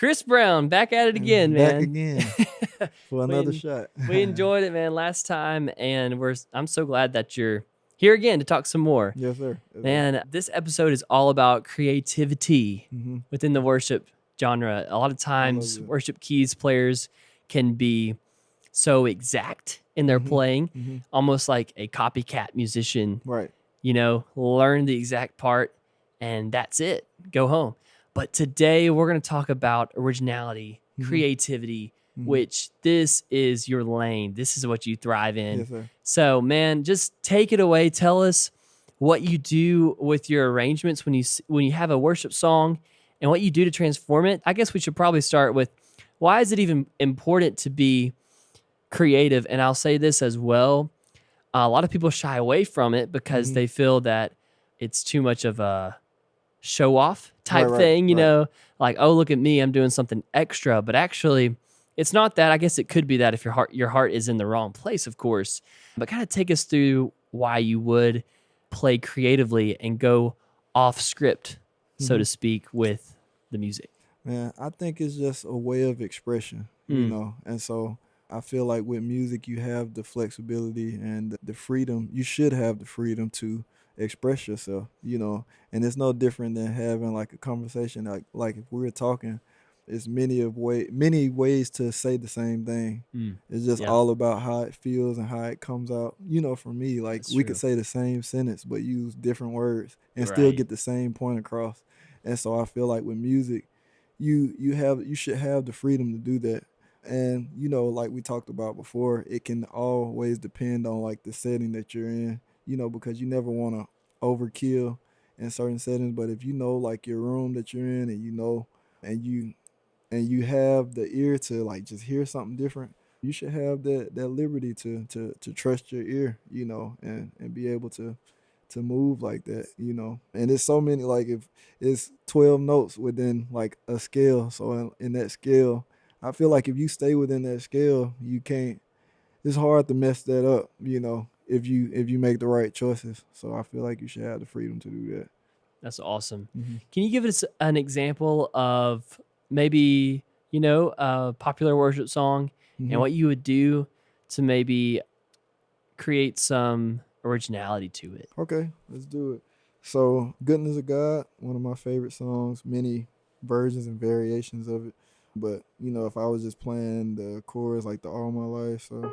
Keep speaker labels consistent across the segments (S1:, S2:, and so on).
S1: Chris Brown, back at it again,
S2: Back
S1: man.
S2: again for another
S1: We-
S2: shot.
S1: We enjoyed it, man, last time, and I'm so glad that you're here again to talk some more.
S2: Yes, sir. Yes, sir.
S1: Man, this episode is all about creativity
S2: Mhm.
S1: within the worship genre. A lot of times,
S2: it.
S1: worship keys players can be so exact in their playing, almost like a copycat musician.
S2: Right.
S1: Learn the exact part, and that's it. Go home. But today, we're going to talk about originality, creativity, which this is your lane. This is what you thrive in.
S2: Yes, sir.
S1: So, man, just take it away. Tell us what you do with your arrangements when you have a worship song and what you do to transform it. I guess we should probably start with, why is it even important to be creative? And I'll say this as well. A lot of people shy away from it because they feel that it's too much of a show off type thing, like, oh, look at me, I'm doing something extra. But actually, it's not that. I guess it could be that if your heart is in the wrong place, of course. But kind of take us through why you would play creatively and go off script, so to speak, with the music.
S2: Man, I think it's just a way of expression, and so I feel like with music, you have the flexibility and the freedom. You should have the freedom to express yourself, and it's no different than having like a conversation. Like if we were talking, it's many ways to say the same thing. It's just all about how it feels and how it comes out. For me, like we could say the same sentence but use different words and still get the same point across. And so I feel like with music, you should have the freedom to do that. And like we talked about before, it can always depend on like the setting that you're in, because you never want to overkill in certain settings. But if like your room that you're in, and you have the ear to like just hear something different, you should have that liberty to trust your ear, and be able to move like that, And it's so many, like if it's 12 notes within like a scale. So in that scale, I feel like if you stay within that scale, it's hard to mess that up, if you make the right choices. So I feel like you should have the freedom to do that.
S1: That's awesome. Can you give us an example of maybe, a popular worship song and what you would do to maybe create some originality to it?
S2: Okay, let's do it. So Goodness of God, one of my favorite songs, many versions and variations of it. But, if I was just playing the chorus like the All My Life, so.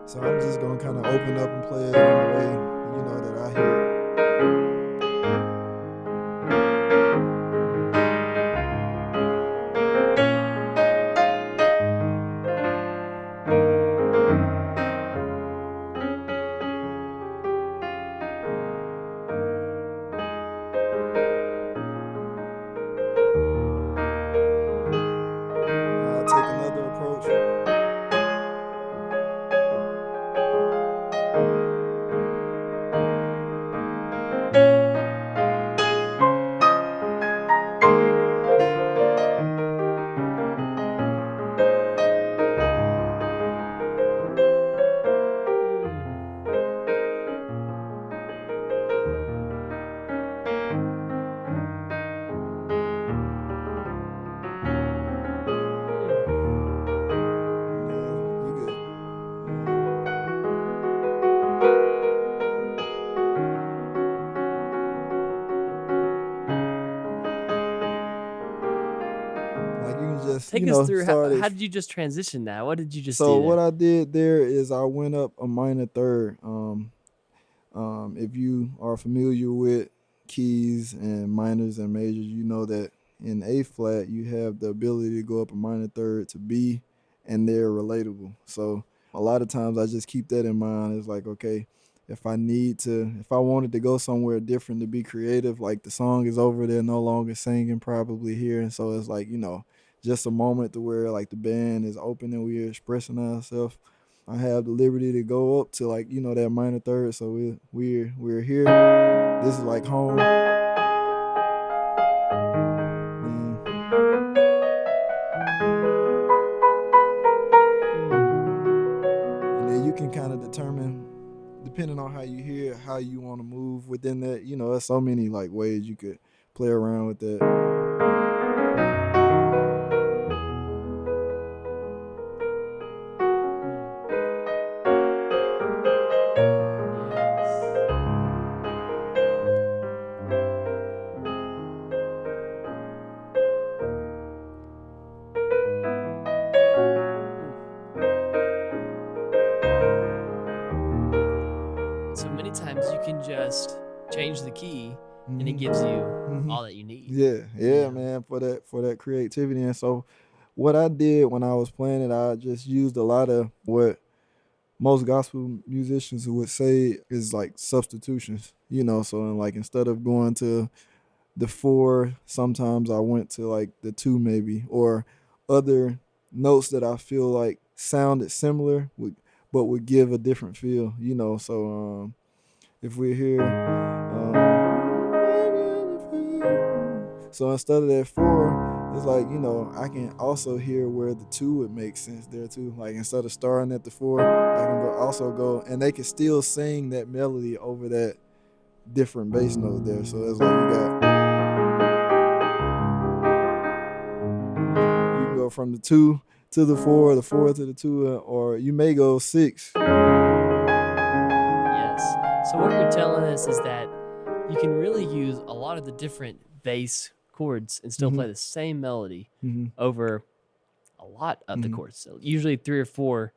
S2: So I'm just going to kind of open up and play it in the way, that I hear it. I'll take another approach.
S1: Take us through how did you just transition that? What did you just do?
S2: So what I did there is I went up a minor third. If you are familiar with keys and minors and majors, you know that in A flat you have the ability to go up a minor third to B, and they're relatable. So a lot of times I just keep that in mind. It's like, okay, if I wanted to go somewhere different to be creative, like the song is over, they're no longer singing probably here, and so it's like, just a moment to where like the band is open and we're expressing ourselves. I have the liberty to go up to like, that minor third. So we're here. This is like home. And then you can kind of determine, depending on how you hear it, how you want to move within that. There's so many like ways you could play around with that.
S1: So many times you can just change the key and it gives you all that you need.
S2: Yeah, man, for that creativity. And so what I did when I was playing it, I just used a lot of what most gospel musicians would say is like substitutions, so like instead of going to the 4, sometimes I went to like the 2 maybe, or other notes that I feel like sounded similar but would give a different feel, so if we're here, so instead of that 4, it's like, I can also hear where the 2 would make sense there too. Like instead of starting at the 4, I can also go, and they can still sing that melody over that different bass note there. So it's like you can go from the 2 to the 4, the 4 to the 2, or you may go 6.
S1: Yes. So what you're telling us is that you can really use a lot of the different bass chords and still play the same melody over a lot of the chords. So usually 3 or 4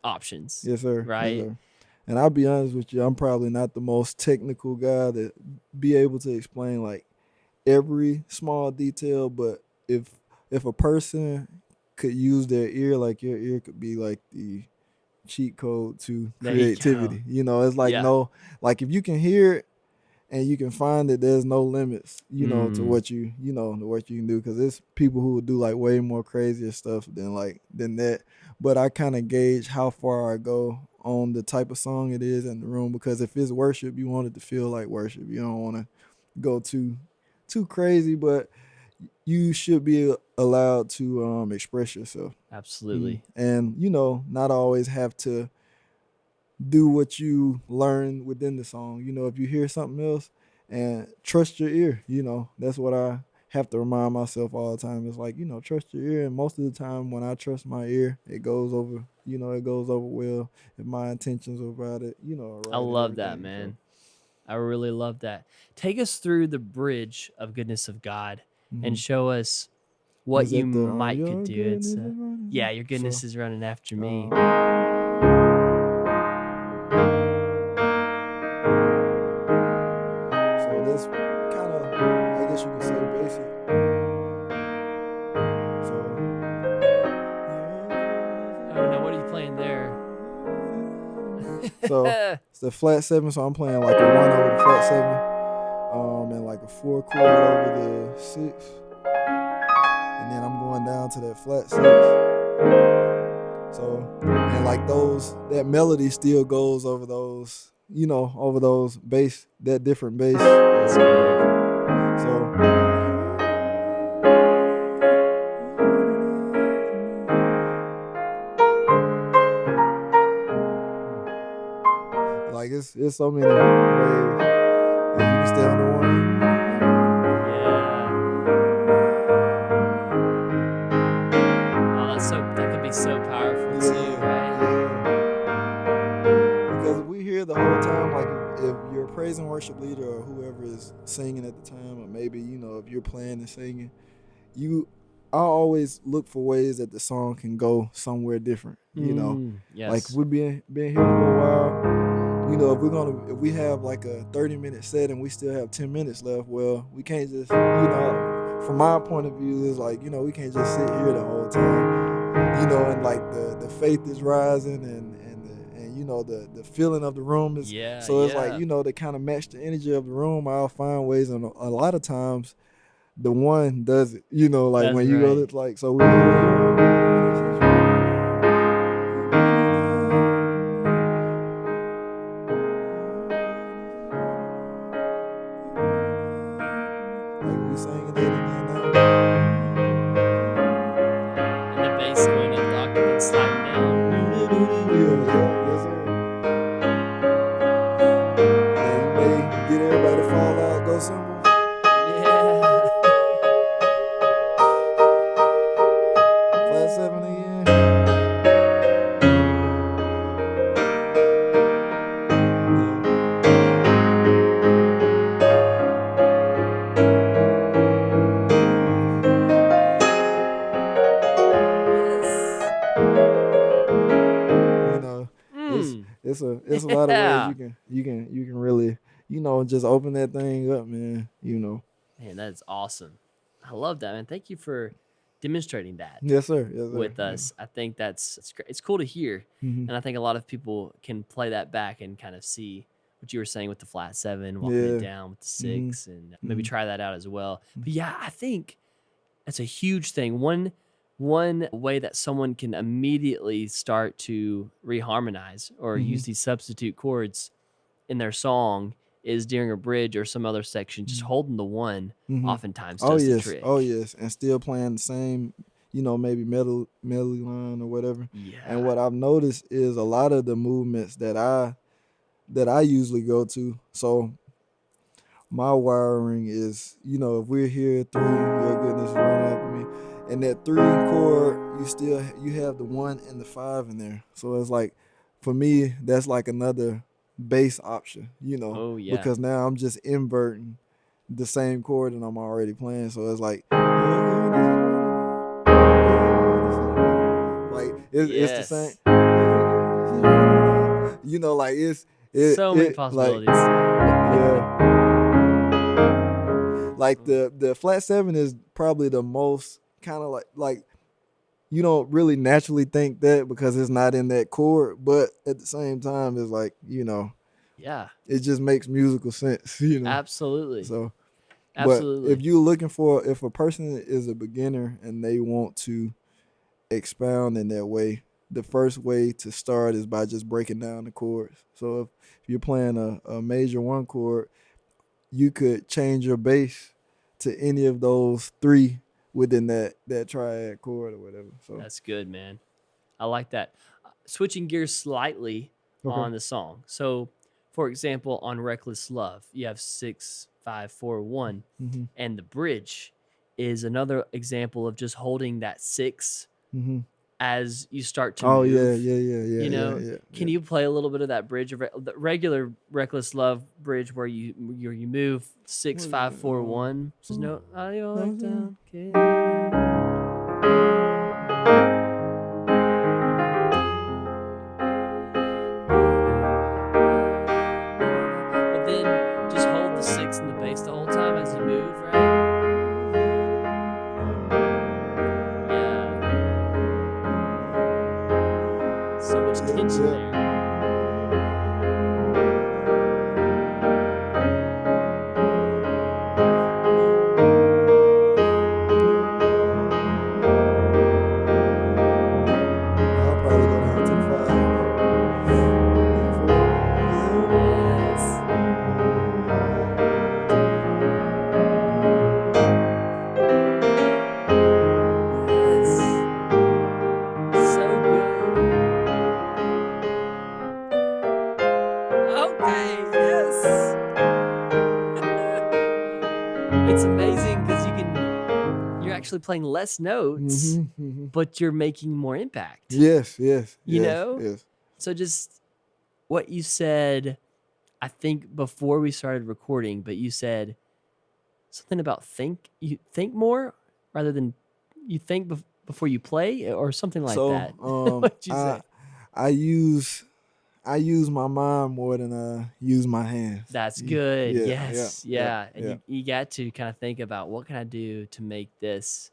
S1: options.
S2: Yes, sir.
S1: Right.
S2: Yes, sir. And I'll be honest with you, I'm probably not the most technical guy that be able to explain like every small detail, but if a person could use their ear, like your ear could be like the cheat code to creativity. It's like like if you can hear it and you can find that there's no limits, to what you can do, because there's people who would do like way more crazier stuff than that. But I kind of gauge how far I go on the type of song it is in the room, because if it's worship, you want it to feel like worship. You don't want to go too crazy, but you should be allowed to express yourself.
S1: Absolutely.
S2: And not always have to do what you learn within the song. If you hear something else, and trust your ear. That's what I have to remind myself all the time. It's like, trust your ear. And most of the time when I trust my ear, it goes over, it goes over well if my intentions about it, right.
S1: I love that, man. I really love that. Take us through the bridge of Goodness of God and show us what you might could do. It's your goodness is running after me.
S2: So that's kind of, I guess you could say, basic.
S1: Oh no, what are you playing there?
S2: So it's the flat 7, so I'm playing like a 1 over the flat 7, and like a 4 chord over the 6, and then I'm going down to that flat 6. So, and like that melody still goes over those, over those bass, that different bass. So, like it's so many ways that you can stay on the 1.
S1: That could be so powerful too, right?
S2: Because if we hear the whole time, like if you're a praise and worship leader or whoever is singing at the time, or maybe, if you're playing and singing, I always look for ways that the song can go somewhere different,
S1: Yes.
S2: Like we've been here for a while, if we have like a 30-minute set and we still have 10 minutes left, well, we can't just, from my point of view, is like, we can't just sit here the whole time, and like the faith is rising and the feeling of the room is, so it's like, to kind of match the energy of the room, I'll find ways, and a lot of times the 1 does it, like
S1: That's
S2: when you
S1: right.
S2: go, like, so Yes, sir. And you may get everybody to fall out, go cymbals.
S1: Yeah.
S2: Flat 7 again. You know, it's a lot of ways
S1: Yeah.
S2: you can really, just open that thing up, man.
S1: Man, that is awesome. I love that, man. Thank you for demonstrating that
S2: Yes, sir. Yes, sir.
S1: with us. I think it's cool to hear,
S2: Mm-hmm.
S1: and I think a lot of people can play that back and kind of see what you were saying with the flat 7, walking
S2: Yeah.
S1: it down with the 6, and maybe
S2: Mhm.
S1: try that out as well. But yeah, I think that's a huge thing. One way that someone can immediately start to reharmonize or use these substitute chords in their song is during a bridge or some other section, just holding the 1 oftentimes
S2: Oh
S1: does the
S2: yes.
S1: trick.
S2: Oh yes. And still playing the same, maybe melody line or whatever.
S1: Yeah.
S2: And what I've noticed is a lot of the movements that I usually go to. So my wiring is, if we're here 3, your goodness is running after me. And that 3 chord, you have the 1 and the 5 in there. So it's like, for me, that's like another bass option,
S1: Oh yeah.
S2: because now I'm just inverting the same chord that I'm already playing. So it's like, it's the same.
S1: Yes.
S2: Like
S1: So many
S2: like,
S1: possibilities.
S2: yeah. Like the flat 7 is probably the most kind of like you don't really naturally think that because it's not in that chord, but at the same time it's like,
S1: Yeah.
S2: it just makes musical sense,
S1: Absolutely.
S2: So,
S1: Absolutely.
S2: but if you're looking if a person is a beginner and they want to expound in that way, the first way to start is by just breaking down the chords. So if you're playing a major 1 chord, you could change your bass to any of those 3 within that triad chord or whatever. So
S1: That's good, man. I like that. Switching gears slightly on the song. So, for example, on Reckless Love, you have 6, 5, 4, 1, and the bridge is another example of just holding that 6 as you start to move.
S2: Yeah.
S1: Can you play a little bit of that bridge, the regular Reckless Love bridge where you move 6, 5, 4, 1? Just no, down, okay. But then just hold the 6 and the bass the whole time as you move, right? Yeah. So much tension there.
S2: I'll probably go down to the 5.
S1: Yes. So good. Okay, yes. It's amazing because you're actually playing less notes, but you're making more impact.
S2: Yes.
S1: You know?
S2: Yes.
S1: So just what you said, I think before we started recording, but you said something about you think more rather than you think before you play or something like that. What'd you say?
S2: I use my mind more than I use my hands.
S1: That's good.
S2: Yeah,
S1: Yes.
S2: yeah,
S1: And you got to kind of think about what can I do to make this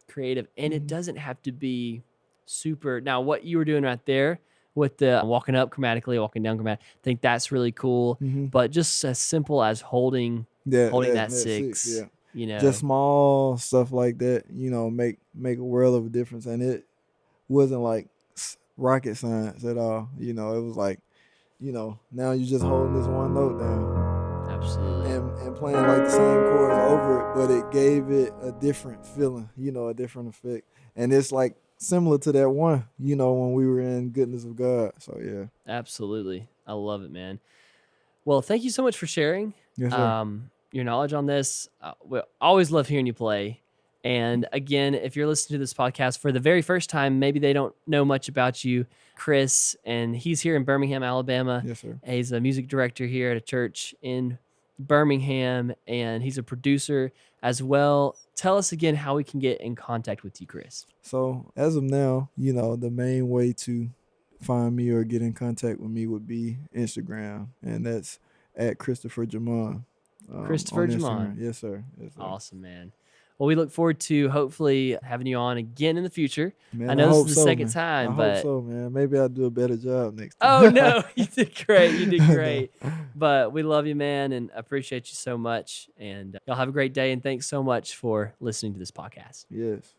S1: creative. And it doesn't have to be super. Now, what you were doing right there with the walking up chromatically, walking down chromatically, I think that's really cool. But just as simple as holding that 6,
S2: just small stuff like that, make a world of a difference. And it wasn't like rocket science at all. It was like, now you're just holding this 1 note down.
S1: Absolutely.
S2: And playing like the same chords over it, but it gave it a different feeling, a different effect. And it's like similar to that one, when we were in Goodness of God. So yeah.
S1: Absolutely. I love it, man. Well, thank you so much for sharing
S2: Yes, sir.
S1: your knowledge on this. We always love hearing you play. And again, if you're listening to this podcast for the very first time, maybe they don't know much about you, Chris, and he's here in Birmingham, Alabama.
S2: Yes, sir.
S1: He's a music director here at a church in Birmingham, and he's a producer as well. Tell us again how we can get in contact with you, Chris.
S2: So as of now, the main way to find me or get in contact with me would be Instagram, and that's at Christopher Jamon.
S1: Christopher
S2: On
S1: Jamon.
S2: Instagram. Yes, sir. Yes, sir.
S1: Awesome, man. Well, we look forward to hopefully having you on again in the future.
S2: Man,
S1: I know
S2: hope
S1: this is the
S2: so,
S1: second
S2: man.
S1: time,
S2: I
S1: but
S2: hope so, man. Maybe I'll do a better job next time.
S1: oh no, you did great. You did great. But we love you, man, and appreciate you so much. And y'all have a great day. And thanks so much for listening to this podcast.
S2: Yes.